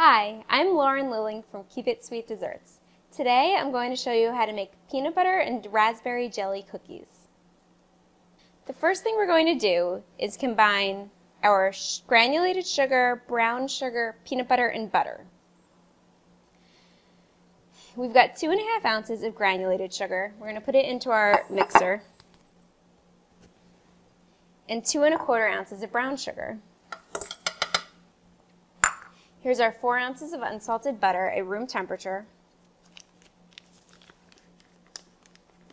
Hi, I'm Lauren Lilling from Keep It Sweet Desserts. Today I'm going to show you how to make peanut butter and raspberry jelly cookies. The first thing we're going to do is combine our granulated sugar, brown sugar, peanut butter, and butter. We've got 2½ ounces of granulated sugar. We're going to put it into our mixer. And 2¼ ounces of brown sugar. Here's our 4 ounces of unsalted butter at room temperature.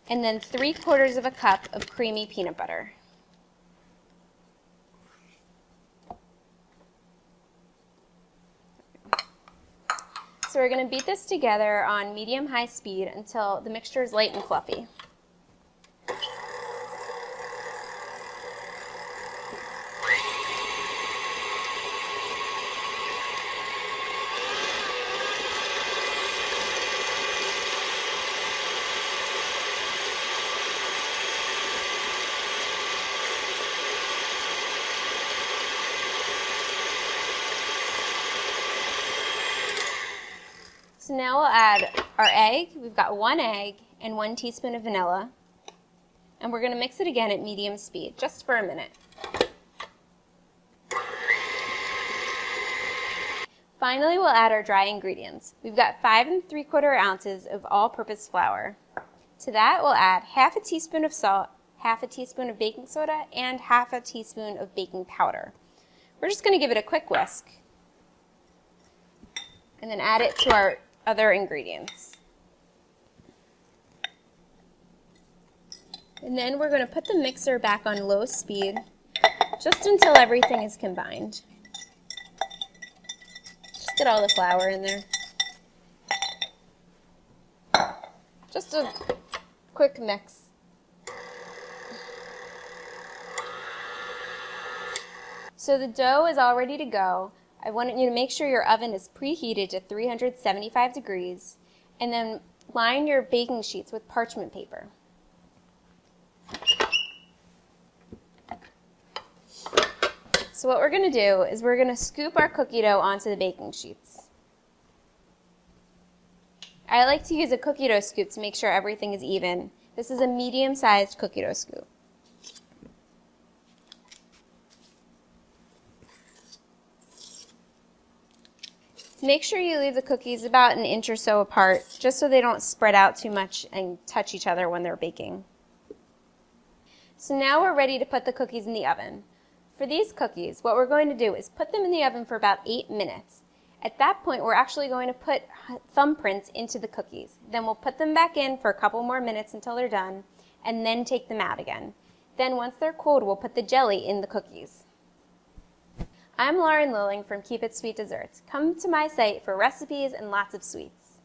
And then 3/4 of a cup of creamy peanut butter. So we're going to beat this together on medium-high speed until the mixture is light and fluffy. So now we'll add our egg. We've got 1 egg and 1 teaspoon of vanilla. And we're going to mix it again at medium speed, just for a minute. Finally, we'll add our dry ingredients. We've got 5 3/4 ounces of all-purpose flour. To that, we'll add ½ a teaspoon of salt, ½ a teaspoon of baking soda, and ½ a teaspoon of baking powder. We're just going to give it a quick whisk. And then add it to our other ingredients. And then we're going to put the mixer back on low speed just until everything is combined. Just get all the flour in there. Just a quick mix. So the dough is all ready to go. I want you to make sure your oven is preheated to 375 degrees, and then line your baking sheets with parchment paper. So what we're going to do is we're going to scoop our cookie dough onto the baking sheets. I like to use a cookie dough scoop to make sure everything is even. This is a medium-sized cookie dough scoop. Make sure you leave the cookies about 1 inch or so apart, just so they don't spread out too much and touch each other when they're baking. So now we're ready to put the cookies in the oven. For these cookies, what we're going to do is put them in the oven for about 8 minutes. At that point, we're actually going to put thumbprints into the cookies. Then we'll put them back in for a couple more minutes until they're done, and then take them out again. Then once they're cooled, we'll put the jelly in the cookies. I'm Lauren Lilling from Keep It Sweet Desserts. Come to my site for recipes and lots of sweets.